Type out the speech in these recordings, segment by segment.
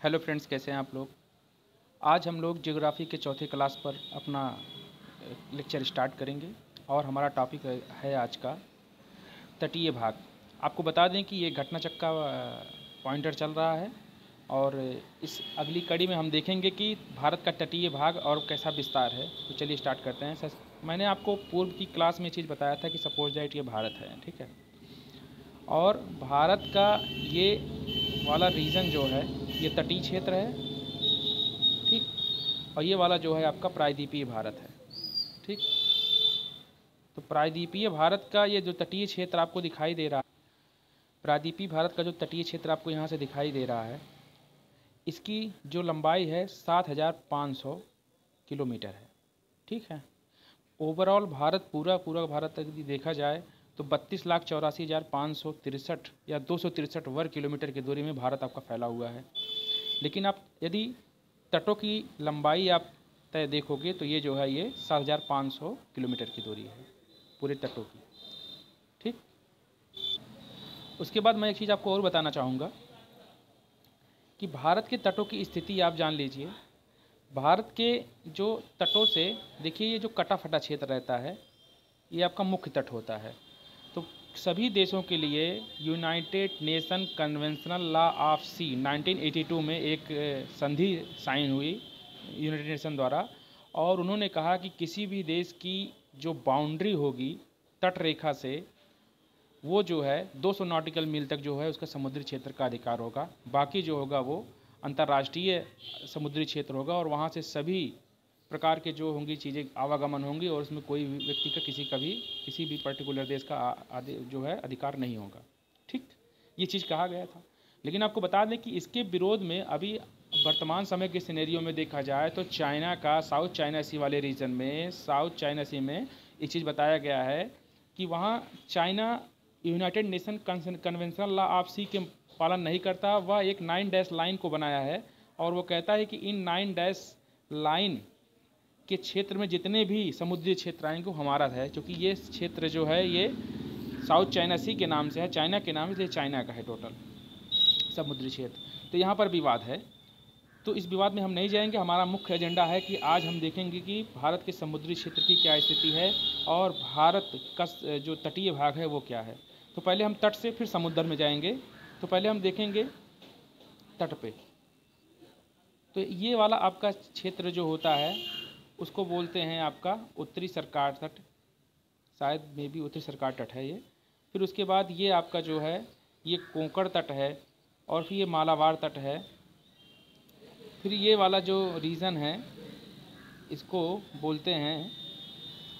Hello friends, कैसे हैं आप लोग। आज हम लोग ज्योग्राफी के चौथे क्लास पर अपना लेक्चर स्टार्ट करेंगे और हमारा टॉपिक है आज का तटीय भाग। आपको बता दें कि ये घटना चक्का पॉइंटर चल रहा है और इस अगली कड़ी में हम देखेंगे कि भारत का तटीय भाग और कैसा विस्तार है। तो चलिए स्टार्ट करते हैं। मैंने आपको पूर्व की क्लास में चीज़ बताया था कि सपोज दैट ये भारत है, ठीक है। और भारत का ये वाला रीजन जो है ये तटीय क्षेत्र है, ठीक। और ये वाला जो है आपका प्रायद्वीपीय भारत है, ठीक। तो प्रायद्वीपीय भारत का ये जो तटीय क्षेत्र आपको दिखाई दे रहा है, प्रायद्वीपीय भारत का जो तटीय क्षेत्र आपको यहाँ से दिखाई दे रहा है, इसकी जो लंबाई है 7,500 किलोमीटर है, ठीक है। ओवरऑल भारत पूरा भारत यदि देखा जाए तो 32,84,563 या 263 वर्ग किलोमीटर की दूरी में भारत आपका फैला हुआ है। लेकिन आप यदि तटों की लंबाई आप तय देखोगे तो ये जो है ये 7,500 किलोमीटर की दूरी है पूरे तटों की, ठीक। उसके बाद मैं एक चीज़ आपको और बताना चाहूँगा कि भारत के तटों की स्थिति आप जान लीजिए। भारत के जो तटों से देखिए, ये जो कटा फटा क्षेत्र रहता है ये आपका मुख्य तट होता है। तो सभी देशों के लिए United Nation conventional law of sea 1982 में एक संधि साइन हुई यूनाइटेड नेशन द्वारा, और उन्होंने कहा कि किसी भी देश की जो बाउंड्री होगी तट रेखा से, वो जो है 200 नॉटिकल मील तक जो है उसका समुद्री क्षेत्र का अधिकार होगा। बाकी जो होगा वो अंतर्राष्ट्रीय समुद्री क्षेत्र होगा और वहाँ से सभी प्रकार के जो होंगी चीज़ें आवागमन होंगी और उसमें कोई भी व्यक्ति का किसी भी पर्टिकुलर देश का जो है अधिकार नहीं होगा, ठीक। ये चीज़ कहा गया था। लेकिन आपको बता दें कि इसके विरोध में अभी वर्तमान समय के सिनेरियो में देखा जाए तो चाइना का साउथ चाइना सी वाले रीजन में, साउथ चाइना सी में एक चीज़ बताया गया है कि वहाँ China United Nation conventional law of sea के पालन नहीं करता। वह एक 9 डैश लाइन को बनाया है और वो कहता है कि इन 9 डैश लाइन के क्षेत्र में जितने भी समुद्री क्षेत्र आएंगे वो हमारा है, क्योंकि ये क्षेत्र जो है ये साउथ चाइना सी के नाम से है, चाइना के नाम से चाइना का है टोटल समुद्री क्षेत्र। तो यहाँ पर विवाद है, तो इस विवाद में हम नहीं जाएंगे। हमारा मुख्य एजेंडा है कि आज हम देखेंगे कि भारत के समुद्री क्षेत्र की क्या स्थिति है और भारत का जो तटीय भाग है वो क्या है। तो पहले हम तट से फिर समुद्र में जाएंगे। तो पहले हम देखेंगे तट पे। तो ये वाला आपका क्षेत्र जो होता है उसको बोलते हैं आपका उत्तरी सरकार तट, शायद में भी उत्तरी सरकार तट है ये। फिर उसके बाद ये आपका जो है ये कोंकण तट है और फिर ये मालाबार तट है। फिर ये वाला जो रीजन है इसको बोलते हैं,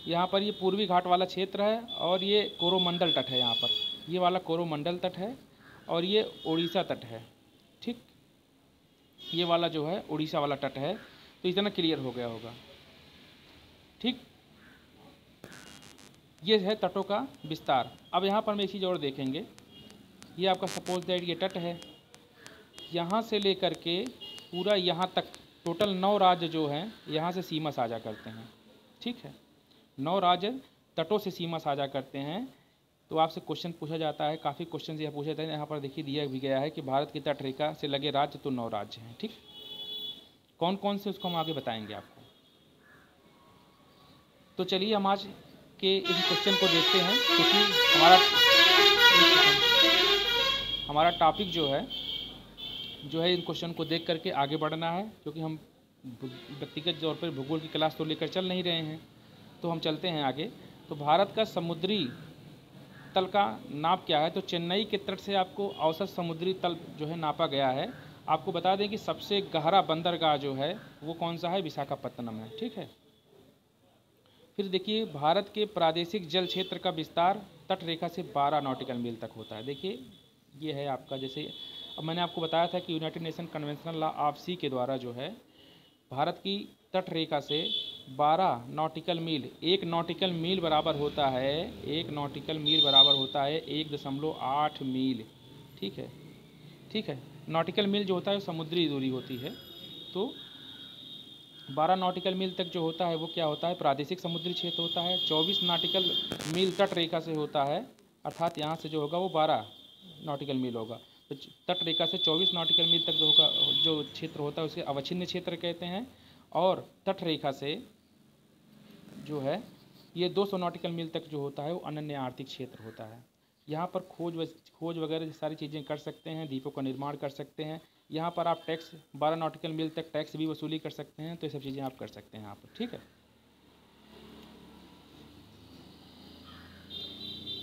यहाँ पर ये पूर्वी घाट वाला क्षेत्र है और ये कोरोमंडल तट है। यहाँ पर ये वाला कोरोमंडल तट है और ये उड़ीसा तट है, ठीक। ये वाला जो है उड़ीसा वाला तट है। तो इतना क्लियर हो गया होगा, ठीक। ये है तटों का विस्तार। अब यहाँ पर हम एक चीज़ और देखेंगे। ये आपका सपोज दैट ये तट है, यहाँ से लेकर के पूरा यहाँ तक टोटल 9 राज्य जो हैं यहाँ से सीमा साझा करते हैं, ठीक है। 9 राज्य तटों से सीमा साझा करते हैं। तो आपसे क्वेश्चन पूछा जाता है, काफ़ी क्वेश्चन यह पूछे जाते हैं। यहाँ पर देखिए दिया भी गया है कि भारत की तट रेखा से लगे राज्य तो 9 राज्य हैं, ठीक। कौन कौन से उसको हम आगे बताएंगे आपको। तो चलिए हम आज के इस क्वेश्चन को देखते हैं, क्योंकि हमारा टॉपिक जो है इन क्वेश्चन को देख करके आगे बढ़ना है, क्योंकि हम व्यक्तिगत तौर पर भूगोल की क्लास तो लेकर चल नहीं रहे हैं। तो हम चलते हैं आगे। तो भारत का समुद्री तल का नाप क्या है। तो चेन्नई के तट से आपको औसत समुद्री तल जो है नापा गया है। आपको बता दें कि सबसे गहरा बंदरगाह जो है वो कौन सा है, विशाखापत्तनम है, ठीक है। फिर देखिए भारत के प्रादेशिक जल क्षेत्र का विस्तार तट रेखा से 12 नॉटिकल मील तक होता है। देखिए ये है आपका, जैसे अब मैंने आपको बताया था कि United Nation conventional law of sea के द्वारा जो है भारत की तट रेखा से 12 नॉटिकल मील, 1 नॉटिकल मील बराबर होता है 1 नॉटिकल मील बराबर होता है 1.8 मील, ठीक है, ठीक है। नॉटिकल मील जो होता है समुद्री दूरी होती है। तो 12 नॉटिकल मील तक जो होता है वो क्या होता है, प्रादेशिक समुद्री क्षेत्र होता है। 24 नॉटिकल मील तट रेखा से होता है, अर्थात यहाँ से जो होगा वो 12 नॉटिकल मील होगा। तो तट रेखा से 24 नॉटिकल मील तक जो होगा, जो क्षेत्र होता है उसे अवच्छिन्न क्षेत्र कहते हैं, और तट रेखा से जो है ये 200 नॉटिकल मील तक जो होता है वो अनन्य आर्थिक क्षेत्र होता है। यहाँ पर खोज वगैरह सारी चीज़ें कर सकते हैं, द्वीपों का निर्माण कर सकते हैं। यहाँ पर आप टैक्स 12 नॉटिकल मील तक टैक्स भी वसूली कर सकते हैं। तो ये सब चीज़ें आप कर सकते हैं यहाँ पर, ठीक है।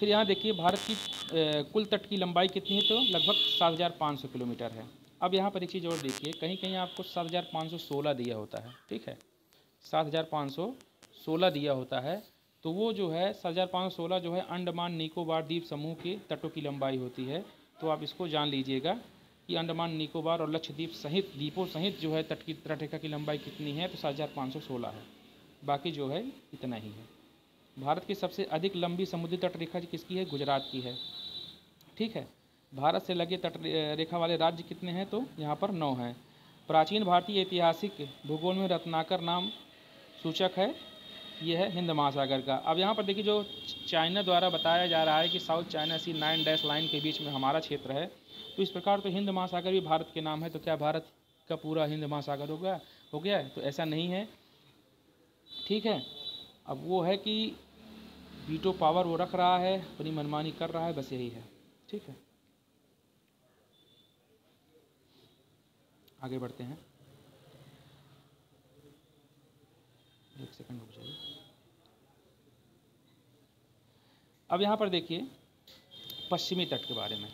फिर यहाँ देखिए भारत की कुल तट की लंबाई कितनी है, तो लगभग 7,500 किलोमीटर है। अब यहाँ पर एक चीज़ और देखिए, कहीं कहीं आपको 7,516 दिया होता है, ठीक है, 7,516 दिया होता है। तो वो जो है 7,516 जो है अंडमान निकोबार द्वीप समूह के तटों की लंबाई होती है। तो आप इसको जान लीजिएगा कि अंडमान निकोबार और लक्षद्वीप सहित द्वीपों सहित जो है तटरेखा की लंबाई कितनी है, तो 7,516 है। बाकी जो है इतना ही है। भारत की सबसे अधिक लंबी समुद्री तटरेखा किसकी है, गुजरात की है, ठीक है। भारत से लगे तट रेखा वाले राज्य कितने हैं, तो यहाँ पर 9 हैं। प्राचीन भारतीय ऐतिहासिक भूगोल में रत्नाकर नाम सूचक है, ये है हिंद महासागर का। अब यहाँ पर देखिए जो चाइना द्वारा बताया जा रहा है कि साउथ चाइना सी 9 डैश लाइन के बीच में हमारा क्षेत्र है, तो इस प्रकार तो हिंद महासागर भी भारत के नाम है। तो क्या भारत का पूरा हिंद महासागर हो गया है? तो ऐसा नहीं है, ठीक है। अब वो है कि वीटो पावर वो रख रहा है, अपनी मनमानी कर रहा है, बस यही है, ठीक है। आगे बढ़ते हैं, एक सेकंड रुक जाइए। अब यहाँ पर देखिए पश्चिमी तट के बारे में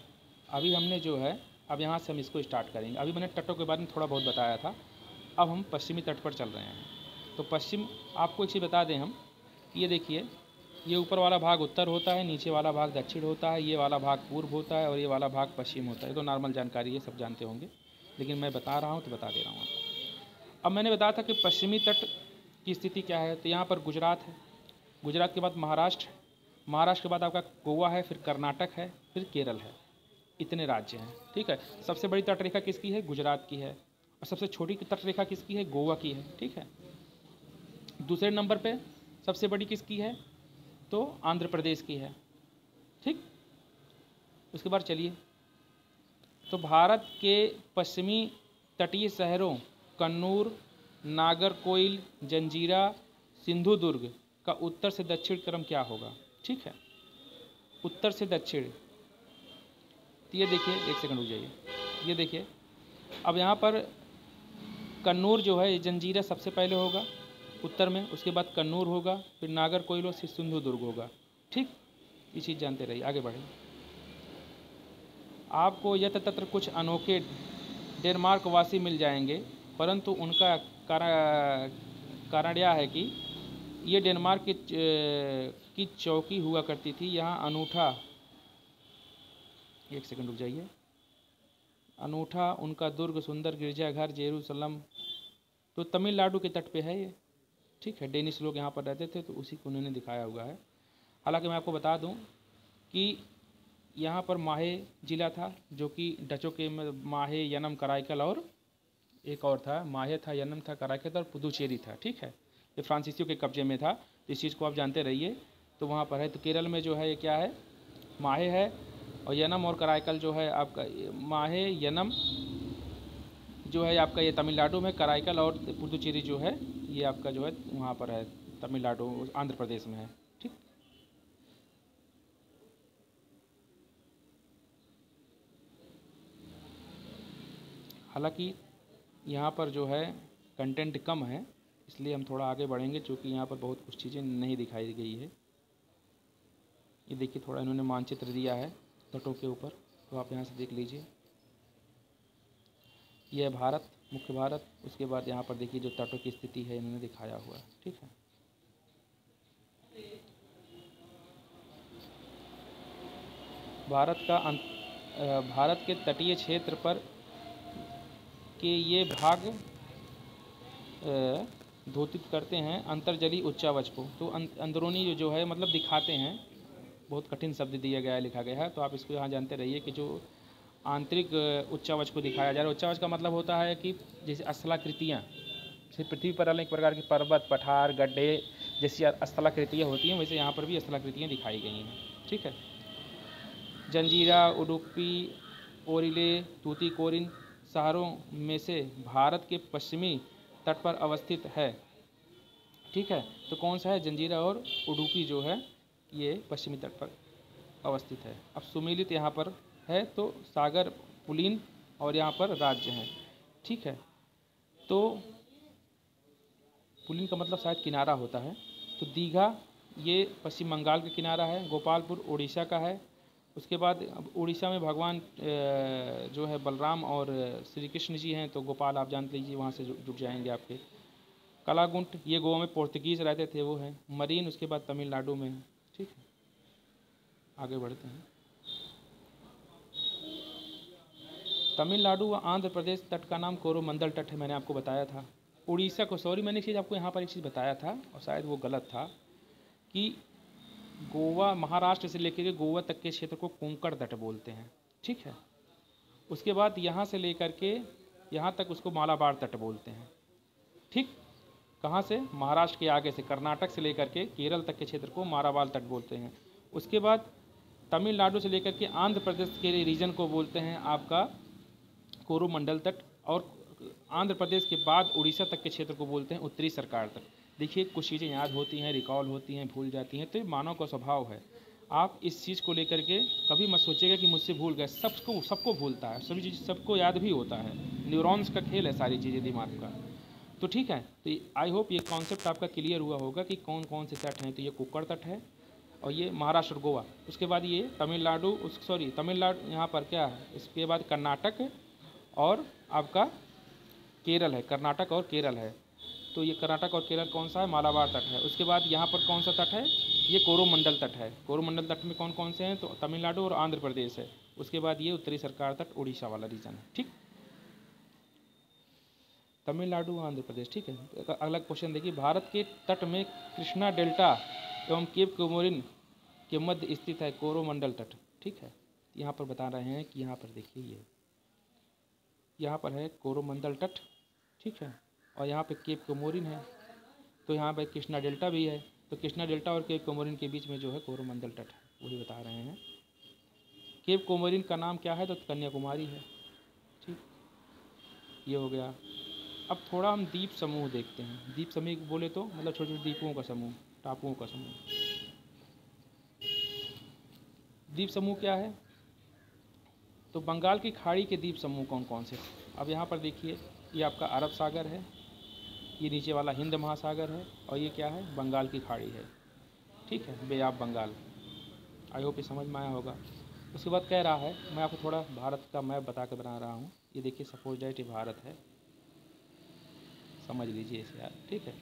अभी हमने जो है, अब यहाँ से हम इसको स्टार्ट करेंगे। अभी मैंने तटों के बारे में थोड़ा बहुत बताया था, अब हम पश्चिमी तट पर चल रहे हैं। तो पश्चिम, आपको एक चीज़ बता दें हम, ये देखिए ये ऊपर वाला भाग उत्तर होता है, नीचे वाला भाग दक्षिण होता है, ये वाला भाग पूर्व होता है और ये वाला भाग पश्चिम होता है। तो नॉर्मल जानकारी है, सब जानते होंगे, लेकिन मैं बता रहा हूँ तो बता दे रहा हूँ आपको। अब मैंने बताया था कि पश्चिमी तट की स्थिति क्या है, तो यहाँ पर गुजरात है, गुजरात के बाद महाराष्ट्र, महाराष्ट्र के बाद आपका गोवा है, फिर कर्नाटक है, फिर केरल है। इतने राज्य हैं, ठीक है। सबसे बड़ी तटरेखा किसकी है, गुजरात की है, और सबसे छोटी तटरेखा किसकी है, गोवा की है, ठीक है। दूसरे नंबर पे सबसे बड़ी किसकी है, तो आंध्र प्रदेश की है, ठीक। उसके बाद चलिए, तो भारत के पश्चिमी तटीय शहरों कन्नूर, नागरकोइल, जंजीरा, सिंधुदुर्ग का उत्तर से दक्षिण क्रम क्या होगा, ठीक है। उत्तर से दक्षिण, तो ये देखिए, एक सेकंड रुक जाइए, ये देखिए। अब यहाँ पर कन्नूर जो है, जंजीरा सबसे पहले होगा उत्तर में, उसके बाद कन्नूर होगा, फिर नागरकोइल और सिंधुदुर्ग होगा, ठीक। ये चीज़ जानते रहिए, आगे बढ़े। आपको यत्र तत्र कुछ अनोखे डेनमार्क वासी मिल जाएंगे, परंतु उनका कारण यह है कि ये डेनमार्क की चौकी हुआ करती थी। यहाँ अनूठा, एक सेकंड रुक जाइए, अनूठा उनका दुर्ग, सुंदर गिरजाघर जेरूसलम, तो तमिलनाडु के तट पे है ये, ठीक है। डेनिश लोग यहाँ पर रहते थे, तो उसी को उन्होंने दिखाया हुआ है। हालांकि मैं आपको बता दूं कि यहाँ पर माहे जिला था, जो कि डचों के माहे, यनम, कराईकल, और एक और था, माहे था, यनम था, कराईकल और पुदुचेरी था, ठीक है। ये फ्रांसीसियों के कब्जे में था, तो इस चीज़ को आप जानते रहिए। तो वहाँ पर है, तो केरल में जो है ये क्या है, माहे है, और यनम और कराईकल जो है आपका, माहे यनम जो है आपका ये तमिलनाडु में, कराईकल और पुदुचेरी जो है ये आपका जो है वहाँ पर है, तमिलनाडु, आंध्र प्रदेश में है, ठीक। हालांकि यहाँ पर जो है कंटेंट कम है, इसलिए हम थोड़ा आगे बढ़ेंगे, क्योंकि यहाँ पर बहुत कुछ चीज़ें नहीं दिखाई गई है। ये देखिए, थोड़ा इन्होंने मानचित्र दिया है तटों के ऊपर, तो आप यहाँ से देख लीजिए। यह है भारत, मुख्य भारत। उसके बाद यहाँ पर देखिए जो तटों की स्थिति है इन्होंने दिखाया हुआ है, ठीक है। भारत के तटीय क्षेत्र पर के ये भाग द्योतित करते हैं अंतर्जलीय उच्चावच को। तो अंदरूनी जो है मतलब दिखाते हैं, बहुत कठिन शब्द दिया गया है, लिखा गया है, तो आप इसको यहाँ जानते रहिए कि जो आंतरिक उच्चावच को दिखाया जा रहा है। उच्चावच का मतलब होता है कि जैसे स्थलाकृतियाँ, जैसे पृथ्वी पर अनेक प्रकार के पर्वत, पठार, गड्ढे जैसी स्थलाकृतियाँ होती हैं, वैसे यहाँ पर भी स्थलाकृतियाँ दिखाई गई हैं, ठीक है। जंजीरा, उडुपी, ओरिले, तूतीकोरिन, शहरों में से भारत के पश्चिमी तट पर अवस्थित है। ठीक है, तो कौन सा है? जंजीरा और उडुपी जो है ये पश्चिमी तट पर अवस्थित है। अब सुमेलित यहाँ पर है, तो सागर, पुलिन और यहाँ पर राज्य हैं। ठीक है, तो पुलिन का मतलब शायद किनारा होता है। तो दीघा ये पश्चिम बंगाल का किनारा है। गोपालपुर उड़ीसा का है। उसके बाद अब उड़ीसा में भगवान जो है बलराम और श्री कृष्ण जी हैं, तो गोपाल आप जान लीजिए, वहाँ से जुड़ जाएंगे आपके। कलागुंट ये गोवा में पोर्तुगीज़ रहते थे, वो है। मरीन उसके बाद तमिलनाडु में है। ठीक है, आगे बढ़ते हैं। तमिलनाडु व आंध्र प्रदेश तट का नाम कोरोमंडल तट है, मैंने आपको बताया था। उड़ीसा को, सॉरी मैंने एक चीज़ आपको यहाँ पर एक चीज़ बताया था और शायद वो गलत था, कि गोवा, महाराष्ट्र से लेकर के गोवा तक के क्षेत्र को कोंकण तट बोलते हैं। ठीक है, उसके बाद यहाँ से लेकर के यहाँ तक उसको मालाबार तट बोलते हैं। ठीक, कहाँ से? महाराष्ट्र के आगे से, कर्नाटक से लेकर के केरल तक के क्षेत्र को मालाबार तट बोलते हैं। उसके बाद तमिलनाडु से लेकर के आंध्र प्रदेश के रीजन को बोलते हैं आपका कोरोमंडल तट, और आंध्र प्रदेश के बाद उड़ीसा तक के क्षेत्र को बोलते हैं उत्तरी सरकार तट। देखिए, कुछ चीज़ें याद होती हैं, रिकॉल होती हैं, भूल जाती हैं, तो ये मानव का स्वभाव है। आप इस चीज़ को लेकर के कभी मत सोचिएगा कि मुझसे भूल गए। सबको भूलता है, सभी चीज़ सबको याद भी होता है। न्यूरॉन्स का खेल है सारी चीज़ें दिमाग का। तो ठीक है, तो आई होप ये कॉन्सेप्ट आपका क्लियर हुआ होगा कि कौन कौन से तट हैं। तो ये कोंकण तट है और ये महाराष्ट्र गोवा। उसके बाद ये तमिलनाडु, तमिलनाडु यहाँ पर क्या है, इसके बाद कर्नाटक और आपका केरल है। कर्नाटक और केरल है, तो ये कर्नाटक और केरल कौन सा है? मालाबार तट है। उसके बाद यहाँ पर कौन सा तट है? ये कोरोमंडल तट है। कोरोमंडल तट में कौन कौन से हैं? तो तमिलनाडु और आंध्र प्रदेश है। उसके बाद ये उत्तरी सरकार तट, उड़ीसा वाला रीजन है। ठीक, तमिलनाडु, आंध्र प्रदेश। ठीक है, अगला क्वेश्चन देखिए, भारत के तट में कृष्णा डेल्टा एवं केप कोमोरिन के मध्य स्थित है कोरोमंडल तट। ठीक है, यहाँ पर बता रहे हैं कि यहाँ पर देखिए, ये यहाँ पर है कोरोमंडल तट। ठीक है, और यहाँ पे केप कोमोरिन है, तो यहाँ पे कृष्णा डेल्टा भी है। तो कृष्णा डेल्टा और केप कोमोरिन के बीच में जो है कोरोमंडल तट है, वही बता रहे हैं। केप कोमोरिन का नाम क्या है? तो कन्याकुमारी है। ठीक, ये हो गया। अब थोड़ा हम द्वीप समूह देखते हैं। द्वीप समूह बोले तो मतलब छोटे छोटे द्वीपों का समूह, टापुओं का समूह। द्वीप समूह क्या है? तो बंगाल की खाड़ी के द्वीप समूह कौन कौन से? अब यहाँ पर देखिए, ये आपका अरब सागर है, ये नीचे वाला हिंद महासागर है, और ये क्या है? बंगाल की खाड़ी है। ठीक है, बे ऑफ बंगाल। आई होप ये समझ में आया होगा। उसके बाद कह रहा है, मैं आपको थोड़ा भारत का मैप बता के बना रहा हूँ। ये देखिए, सपोज दैट ये भारत है, समझ लीजिए इसे यार। ठीक है,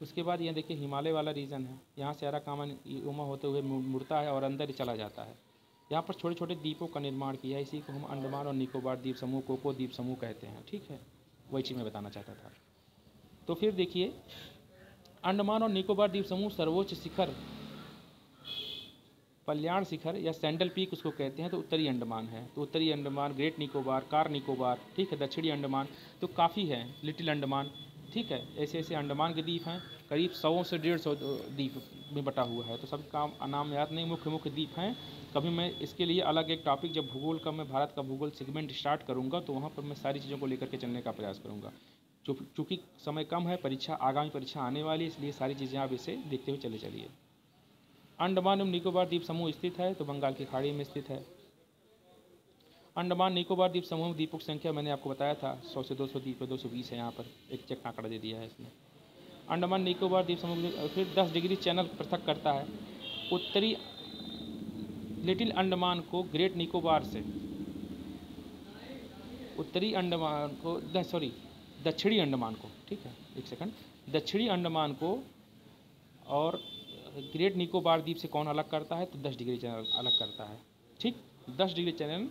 उसके बाद ये देखिए हिमालय वाला रीजन है। यहाँ से अराकामन उमा होते हुए मुड़ता है और अंदर ही चला जाता है। यहाँ पर छोटे छोटे द्वीपों का निर्माण किया है, इसी को हम अंडमान और निकोबार द्वीप समूह, कोको द्वीप समूह कहते हैं। ठीक है, वही चीज़ मैं बताना चाहता था। तो फिर देखिए, अंडमान और निकोबार द्वीप समूह सर्वोच्च शिखर कल्याण शिखर या सैंडल पीक उसको कहते हैं, तो उत्तरी अंडमान है। तो उत्तरी अंडमान, ग्रेट निकोबार, कार निकोबार, ठीक है, दक्षिणी अंडमान, तो काफ़ी है, लिटिल अंडमान। ठीक है, ऐसे ऐसे अंडमान के द्वीप हैं, करीब 100 से 150 द्वीप में बटा हुआ है। तो सब का नाम याद नहीं, मुख्य मुख्य द्वीप हैं। कभी मैं इसके लिए अलग एक टॉपिक, जब भूगोल का, मैं भारत का भूगोल सेगमेंट स्टार्ट करूँगा, तो वहाँ पर मैं सारी चीज़ों को लेकर के चलने का प्रयास करूँगा। चूँकि समय कम है, परीक्षा, आगामी परीक्षा आने वाली है, इसलिए सारी चीज़ें आप इसे देखते हुए चलिए। अंडमान एवं निकोबार द्वीप समूह स्थित है, तो बंगाल की खाड़ी में स्थित है। अंडमान निकोबार द्वीप समूह द्वीपों की संख्या मैंने आपको बताया था, 100 से 200 द्वीप है, 220 है। यहाँ पर एक चेक आंकड़ा दे दिया है इसमें। अंडमान निकोबार द्वीप समूह फिर 10 डिग्री चैनल पृथक करता है। उत्तरी लिटिल अंडमान को ग्रेट निकोबार से, उत्तरी अंडमान को, दक्षिणी अंडमान को, ठीक है, एक सेकंड, दक्षिणी अंडमान को और ग्रेट निकोबार द्वीप से कौन अलग करता है? तो 10 डिग्री चैनल अलग करता है। ठीक, 10 डिग्री चैनल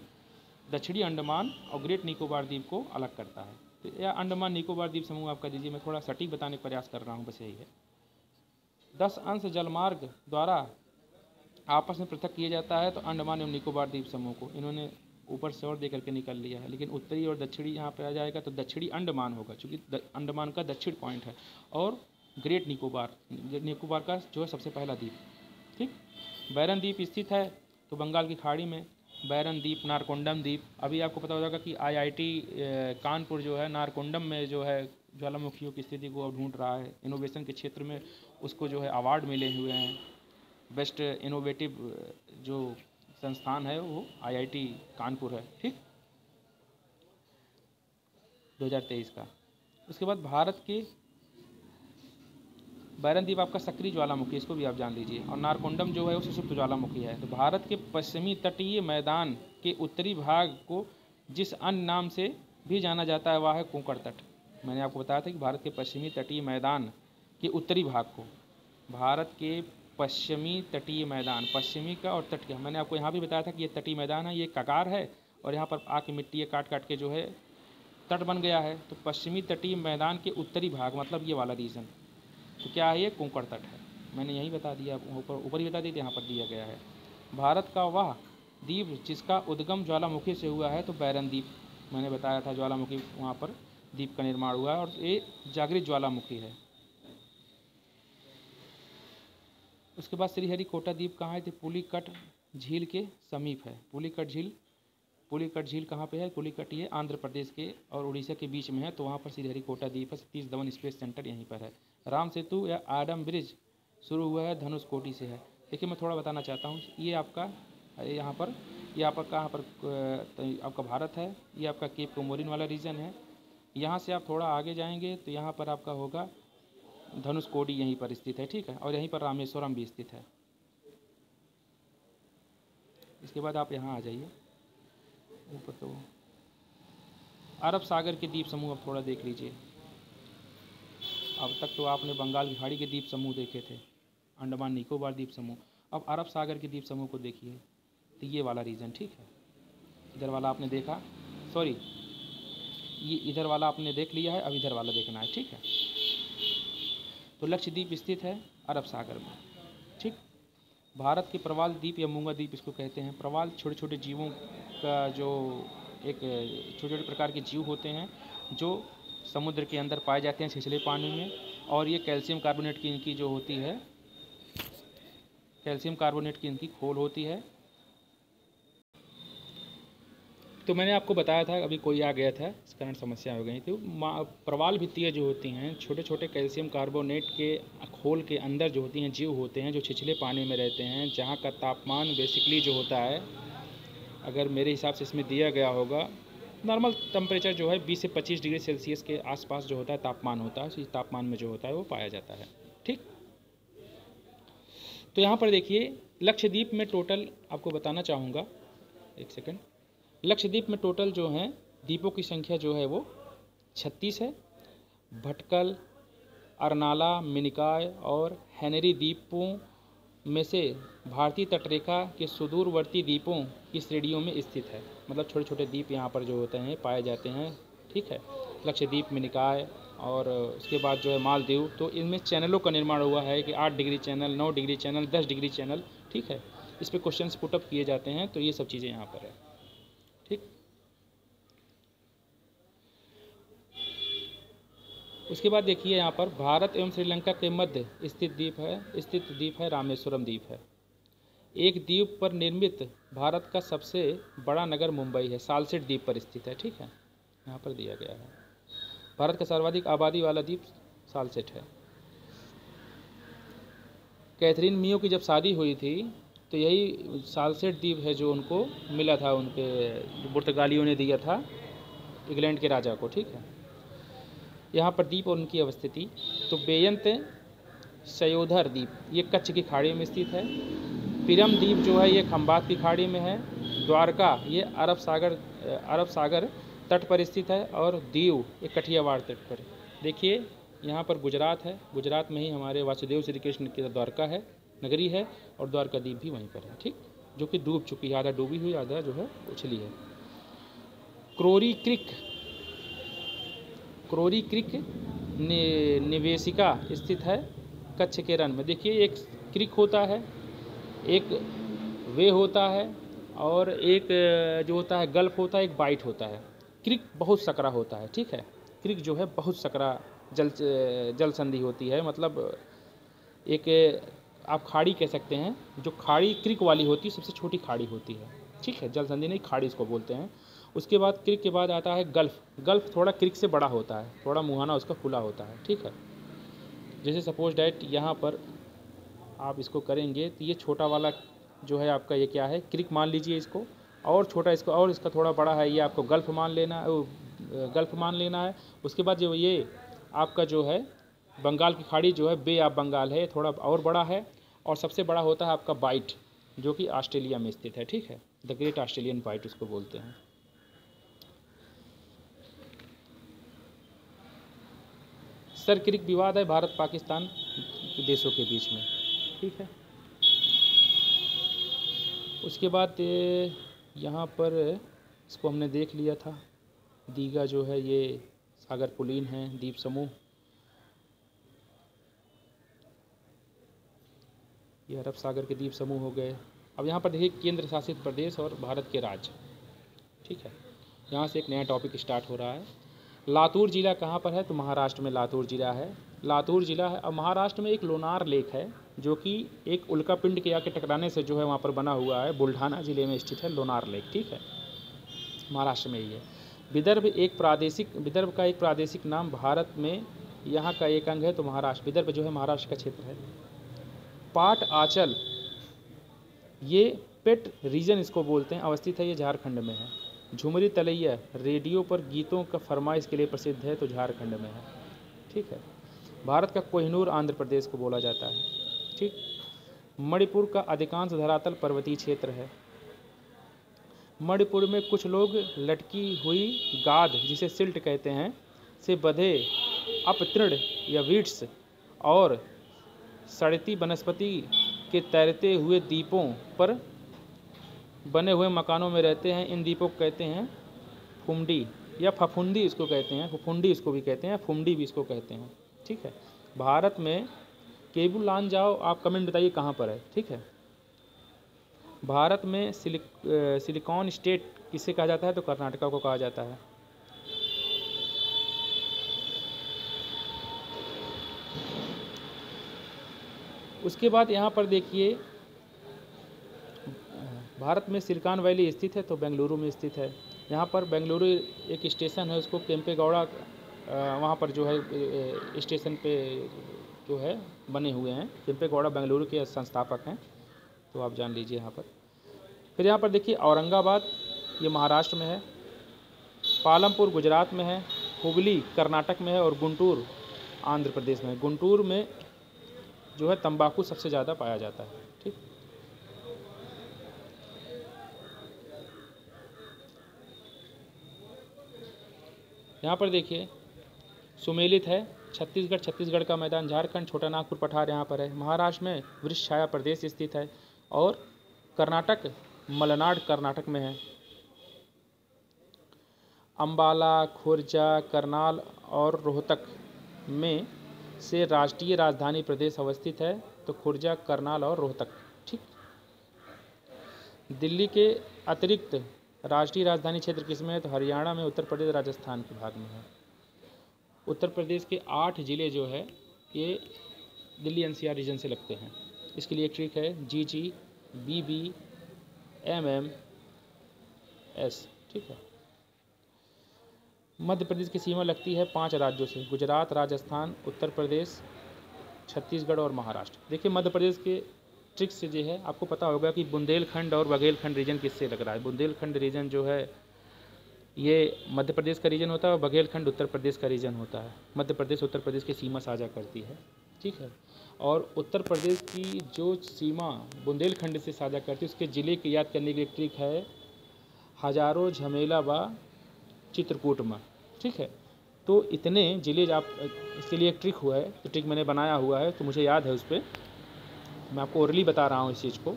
दक्षिणी अंडमान और ग्रेट निकोबार द्वीप को अलग करता है। तो यह अंडमान निकोबार द्वीप समूह आपका दीजिए, मैं थोड़ा सटीक बताने का प्रयास कर रहा हूँ, बस यही है। 10 अंश जलमार्ग द्वारा आपस में पृथक किया जाता है, तो अंडमान एवं निकोबार द्वीप समूह को इन्होंने ऊपर से और दे करके निकल लिया है। लेकिन उत्तरी और दक्षिणी यहाँ पे आ जाएगा, तो दक्षिणी अंडमान होगा, चूँकि अंडमान का दक्षिण पॉइंट है, और ग्रेट निकोबार, निकोबार का जो है सबसे पहला द्वीप। ठीक, बैरन द्वीप स्थित है तो बंगाल की खाड़ी में। बैरन द्वीप, नारकोंडम द्वीप। अभी आपको पता होगा कि आईआईटी कानपुर जो है नारकोंडम में जो है ज्वालामुखियों की स्थिति को ढूंढ रहा है। इनोवेशन के क्षेत्र में उसको जो है अवार्ड मिले हुए हैं। बेस्ट इनोवेटिव जो संस्थान है वो आईआईटी कानपुर है, ठीक, 2023 का। उसके बाद भारत के बैरन द्वीप आपका सक्रिय ज्वालामुखी, इसको भी आप जान लीजिए। और नारकोंडम जो है वो सुषुप्त ज्वालामुखी है। तो भारत के पश्चिमी तटीय मैदान के उत्तरी भाग को जिस अन्य नाम से भी जाना जाता है वह है कोंकण तट। मैंने आपको बताया था कि भारत के पश्चिमी तटीय मैदान के उत्तरी भाग को, भारत के पश्चिमी तटीय मैदान, पश्चिमी का और तट का, मैंने आपको यहाँ भी बताया था कि ये तटीय मैदान है, ये कगार है और यहाँ पर आके मिट्टी काट काट के जो है तट बन गया है। तो पश्चिमी तटीय मैदान के उत्तरी भाग मतलब ये वाला रीजन, तो क्या है, ये कोंकण तट है। मैंने यही बता दिया, ऊपर ही बता दी थी, यहाँ पर दिया गया है। भारत का वह द्वीप जिसका उद्गम ज्वालामुखी से हुआ है तो बैरन द्वीप, मैंने बताया था ज्वालामुखी वहाँ पर द्वीप का निर्माण हुआ है और ये जागृत ज्वालामुखी है। उसके बाद श्रीहरिकोटा द्वीप कहाँ है, तो पुलिकट झील के समीप है। पुलिकट झील कहाँ पे है, पुलिकट ये आंध्र प्रदेश के और उड़ीसा के बीच में है। तो वहाँ पर श्रीहरिकोटा द्वीप है। सतीश धवन स्पेस सेंटर यहीं पर है। राम सेतु या आडम ब्रिज शुरू हुआ है धनुषकोटी से है। देखिए मैं थोड़ा बताना चाहता हूँ, ये आपका यहाँ पर ये आपका कहाँ पर आपका भारत है, ये आपका केप कोमोरिन वाला रीजन है। यहाँ से आप थोड़ा आगे जाएंगे तो यहाँ पर आपका होगा धनुषकोडी, यहीं पर स्थित है, ठीक है। और यहीं पर रामेश्वरम भी स्थित है। इसके बाद आप यहाँ आ जाइए ऊपर, तो अरब सागर के द्वीप समूह अब थोड़ा देख लीजिए। अब तक तो आपने बंगाल की खाड़ी के द्वीप समूह देखे थे, अंडमान निकोबार द्वीप समूह। अब अरब सागर के द्वीप समूह को देखिए, तो ये वाला रीजन, ठीक है। इधर वाला आपने देखा, सॉरी ये इधर वाला आपने देख लिया है, अब इधर वाला देखना है, ठीक है। तो लक्षद्वीप स्थित है अरब सागर में, ठीक। भारत के प्रवाल द्वीप या मूंगा द्वीप इसको कहते हैं। प्रवाल छोटे छोटे जीवों का जो एक छोटे छोटे प्रकार के जीव होते हैं जो समुद्र के अंदर पाए जाते हैं छिछले पानी में। और ये कैल्शियम कार्बोनेट की इनकी जो होती है, कैल्शियम कार्बोनेट की इनकी खोल होती है। तो मैंने आपको बताया था, अभी कोई आ गया था इस कारण समस्या हो गई थी। प्रवाल भित्तियाँ जो होती हैं छोटे छोटे कैल्शियम कार्बोनेट के खोल के अंदर जो होती हैं जीव होते हैं जो छिछले पानी में रहते हैं, जहाँ का तापमान बेसिकली जो होता है, अगर मेरे हिसाब से इसमें दिया गया होगा, नॉर्मल टेम्परेचर जो है 20 से 25 डिग्री सेल्सियस के आसपास जो होता है तापमान होता है, इस तापमान में जो होता है वो पाया जाता है, ठीक। तो यहाँ पर देखिए लक्षद्वीप में टोटल आपको बताना चाहूँगा, एक सेकेंड। लक्षद्वीप में टोटल जो हैं द्वीपों की संख्या जो है वो 36 है। भटकल, अरनाला, मिनिकॉय और हेनरी द्वीपों में से भारतीय तटरेखा के सुदूरवर्ती द्वीपों की श्रेणियों में स्थित है। मतलब छोटे छोटे द्वीप यहाँ पर जो होते हैं पाए जाते हैं, ठीक है। लक्षद्वीप, मिनिकॉय और उसके बाद जो है मालदीव। तो इनमें चैनलों का निर्माण हुआ है कि 8 degree channel, 9 degree channel, 10 degree channel, ठीक है। इस पर क्वेश्चंस पुटअप किए जाते हैं। तो ये सब चीज़ें यहाँ पर है, ठीक। उसके बाद देखिए यहाँ पर भारत एवं श्रीलंका के मध्य स्थित द्वीप है रामेश्वरम द्वीप है। एक द्वीप पर निर्मित भारत का सबसे बड़ा नगर मुंबई है, सालसेट द्वीप पर स्थित है, ठीक है। यहाँ पर दिया गया है भारत का सर्वाधिक आबादी वाला द्वीप सालसेट है। कैथरीन मियो की जब शादी हुई थी तो यही सालसेट द्वीप है जो उनको मिला था, उनके पुर्तगालियों ने दिया था इंग्लैंड के राजा को, ठीक है। यहाँ पर द्वीप और उनकी अवस्थिति, तो बेयंत सयोधर द्वीप ये कच्छ की खाड़ी में स्थित है। पिरम द्वीप जो है ये खंबात की खाड़ी में है। द्वारका ये अरब सागर तट पर स्थित है। और दीव ये कठियावाड़ तट पर। देखिए यहाँ पर गुजरात है, गुजरात में ही हमारे वासुदेव श्री कृष्ण की द्वारका है, नगरी है, और द्वारका द्वीप भी वहीं पर है, ठीक, जो कि डूब चुकी है, आधा डूबी हुई, आधा जो है उछली है। क्रोरी क्रिक निवेशिका स्थित है कच्छ के रण में। देखिए एक क्रिक होता है, एक वे होता है, और एक जो होता है गल्फ होता है, एक बाइट होता है। क्रिक बहुत सकरा होता है, ठीक है। क्रिक जो है बहुत सकरा जल संधि होती है, मतलब एक आप खाड़ी कह सकते हैं। जो खाड़ी क्रिक वाली होती है सबसे छोटी खाड़ी होती है, ठीक है, जल संधि नहीं, खाड़ी इसको बोलते हैं। उसके बाद क्रिक के बाद आता है गल्फ़। गल्फ़ थोड़ा क्रिक से बड़ा होता है, थोड़ा मुहाना उसका खुला होता है। ठीक है, जैसे सपोज डैट यहाँ पर आप इसको करेंगे तो ये छोटा वाला जो है आपका ये क्या है, क्रिक मान लीजिए इसको, और छोटा इसको, और इसका थोड़ा बड़ा है, ये आपको गल्फ़ मान लेना, गल्फ़ मान लेना है। उसके बाद जो ये आपका जो है बंगाल की खाड़ी जो है, बे ऑफ बंगाल है, थोड़ा और बड़ा है। और सबसे बड़ा होता है आपका बाइट, जो कि ऑस्ट्रेलिया में स्थित है। ठीक है, द ग्रेट ऑस्ट्रेलियन बाइट उसको बोलते हैं। सर क्रिक विवाद है भारत पाकिस्तान के देशों के बीच में। ठीक है, उसके बाद यहाँ पर इसको हमने देख लिया था, दीघा जो है ये सागर कुलीन है, द्वीप समूह, ये अरब सागर के द्वीप समूह हो गए। अब यहाँ पर देखिए केंद्र शासित प्रदेश और भारत के राज्य। ठीक है, यहाँ से एक नया टॉपिक स्टार्ट हो रहा है। लातूर जिला कहाँ पर है, तो महाराष्ट्र में लातूर जिला है। लातूर जिला है। अब महाराष्ट्र में एक लोनार लेक है, जो कि एक उल्कापिंड के आके टकराने से जो है वहाँ पर बना हुआ है, बुल्ढाना जिले में स्थित है लोनार लेक। ठीक है, महाराष्ट्र में ही है। विदर्भ का एक प्रादेशिक नाम भारत में यहाँ का एक अंग है, तो महाराष्ट्र, विदर्भ जो है महाराष्ट्र का क्षेत्र है। पाट आंचल, ये पेट रीजन इसको बोलते हैं, अवस्थित है, ये झारखंड में है। झुमरी तलैया रेडियो पर गीतों का फरमाइश के लिए प्रसिद्ध है, तो झारखंड में है। ठीक है, भारत का कोहिनूर आंध्र प्रदेश को बोला जाता है। ठीक, मणिपुर का अधिकांश धरातल पर्वतीय क्षेत्र है। मणिपुर में कुछ लोग लटकी हुई गाद, जिसे सिल्ट कहते हैं, से बंधे अपतृण या वीट्स और सड़ती वनस्पति के तैरते हुए द्वीपों पर बने हुए मकानों में रहते हैं। इन द्वीपों को कहते हैं फुमडी या फफुंदी इसको कहते हैं, फुफुंडी इसको भी कहते हैं, फुमडी भी इसको कहते हैं। ठीक है, भारत में केबुलांजाओ, आप कमेंट बताइए कहाँ पर है। ठीक है, भारत में सिलिकॉन स्टेट किसे कहा जाता है, तो कर्नाटका को कहा जाता है। उसके बाद यहाँ पर देखिए भारत में सिलिकॉन वैली स्थित है, तो बेंगलुरु में स्थित है। यहाँ पर बेंगलुरु एक स्टेशन है, उसको केम्पेगौड़ा, वहाँ पर जो है स्टेशन पे जो है बने हुए हैं। केम्पेगौड़ा बेंगलुरु के संस्थापक हैं, तो आप जान लीजिए यहाँ पर। फिर यहाँ पर देखिए औरंगाबाद, ये महाराष्ट्र में है। पालमपुर गुजरात में है। हुगली कर्नाटक में है, और गुंटूर आंध्र प्रदेश में है। गुंटूर में जो है तंबाकू सबसे ज़्यादा पाया जाता है। ठीक, यहाँ पर देखिए सुमेलित है, छत्तीसगढ़ का मैदान झारखंड, छोटा नागपुर पठार यहाँ पर है। महाराष्ट्र में वृक्ष छाया प्रदेश स्थित है, और कर्नाटक मलनाड कर्नाटक में है। अंबाला, खुर्जा, करनाल और रोहतक में से राष्ट्रीय राजधानी प्रदेश अवस्थित है, तो खुर्जा, करनाल और रोहतक। ठीक, दिल्ली के अतिरिक्त राष्ट्रीय राजधानी क्षेत्र किसमें है, तो हरियाणा में, उत्तर प्रदेश, राजस्थान के भाग में है। उत्तर प्रदेश के 8 ज़िले जो है ये दिल्ली एनसीआर रीजन से लगते हैं। इसके लिए एक ट्रिक है, GG, BB, MM, S। ठीक है, मध्य प्रदेश की सीमा लगती है 5 राज्यों से, गुजरात, राजस्थान, उत्तर प्रदेश, छत्तीसगढ़ और महाराष्ट्र। देखिए मध्य प्रदेश के ट्रिक्स से जो है आपको पता होगा कि बुंदेलखंड और बघेलखंड रीजन किससे लग रहा है। बुंदेलखंड रीजन जो है ये मध्य प्रदेश का रीजन होता है, और बघेलखंड उत्तर प्रदेश का रीजन होता है। मध्य प्रदेश उत्तर प्रदेश की सीमा साझा करती है। ठीक है, और उत्तर प्रदेश की जो सीमा बुंदेलखंड से साझा करती है, उसके ज़िले की याद करने की एक ट्रिक है, हजारों झमेला व चित्रकूट में। ठीक है, तो इतने ज़िले आप, इसके लिए एक ट्रिक हुआ है, तो ट्रिक मैंने बनाया हुआ है, तो मुझे याद है उस पर, मैं आपको ओरली बता रहा हूँ इस चीज़ को।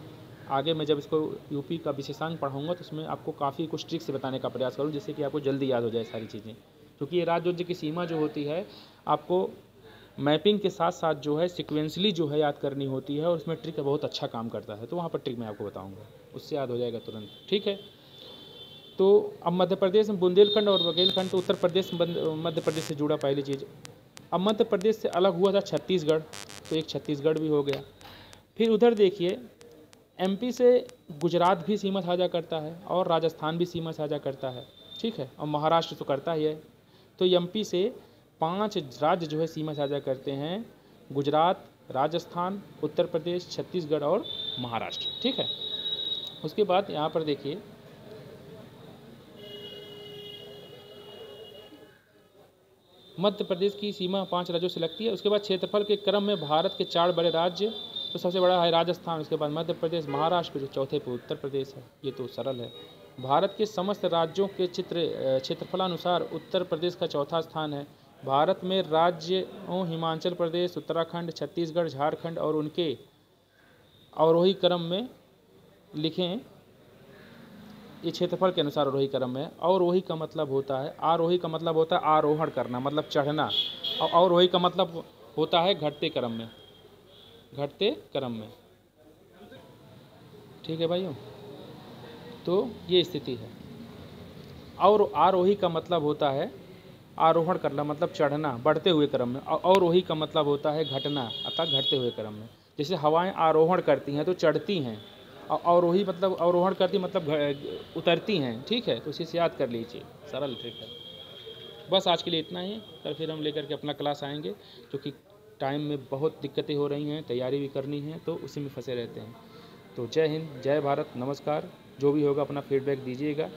आगे मैं जब इसको यूपी का विशेषांक पढ़ाऊँगा तो उसमें आपको काफ़ी कुछ ट्रिक से बताने का प्रयास करूँ, जिससे कि आपको जल्दी याद हो जाए सारी चीज़ें। क्योंकि ये राज्य की सीमा जो होती है आपको मैपिंग के साथ साथ जो है सिक्वेंसली जो है याद करनी होती है, और उसमें ट्रिक बहुत अच्छा काम करता है। तो वहाँ पर ट्रिक मैं आपको बताऊँगा, उससे याद हो जाएगा तुरंत। ठीक है, तो अब मध्य प्रदेश में बुंदेलखंड और बघेलखंड, तो उत्तर प्रदेश मध्य प्रदेश से जुड़ा पहली चीज़। अब मध्य प्रदेश से अलग हुआ था छत्तीसगढ़, तो एक छत्तीसगढ़ भी हो गया। फिर उधर देखिए एमपी से गुजरात भी सीमा साझा करता है और राजस्थान भी सीमा साझा करता है, ठीक है, और महाराष्ट्र तो करता ही है। तो एमपी से 5 राज्य जो है सीमा साझा करते हैं, गुजरात, राजस्थान, उत्तर प्रदेश, छत्तीसगढ़ और महाराष्ट्र, ठीक है। उसके बाद यहाँ पर देखिए, मध्य प्रदेश की सीमा 5 राज्यों से लगती है। उसके बाद क्षेत्रफल के क्रम में भारत के 4 बड़े राज्य, तो सबसे बड़ा है राजस्थान, उसके बाद मध्य प्रदेश, महाराष्ट्र, जो चौथे पे उत्तर प्रदेश है। ये तो सरल है। भारत के समस्त राज्यों के क्षेत्रफलानुसार उत्तर प्रदेश का चौथा स्थान है। भारत में राज्यों हिमाचल प्रदेश, उत्तराखंड, छत्तीसगढ़, झारखंड और उनके अवरोही क्रम में लिखें। ये क्षेत्रफल के अनुसार अवरोही क्रम में। अवरोही का मतलब होता है, आरोही का मतलब होता है आरोहण करना, मतलब चढ़ना, और अवरोही का मतलब होता है घटते क्रम में, घटते क्रम में, ठीक है भाइयों। तो ये स्थिति है। और आरोही का मतलब होता है आरोहण करना, मतलब चढ़ना, बढ़ते हुए क्रम में। और अवरोही का मतलब होता है घटना, अर्थात घटते हुए क्रम में। जैसे हवाएं आरोहण करती हैं तो चढ़ती हैं, और अवरोही मतलब अवरोहण करती मतलब उतरती हैं, ठीक है। तो इसे याद कर लीजिए, सरल ट्रिक है। बस आज के लिए इतना ही। कल फिर हम लेकर के अपना क्लास आएंगे, क्योंकि टाइम में बहुत दिक्कतें हो रही हैं, तैयारी भी करनी है, तो उसी में फंसे रहते हैं। तो जय हिंद, जय भारत, नमस्कार। जो भी होगा अपना फीडबैक दीजिएगा।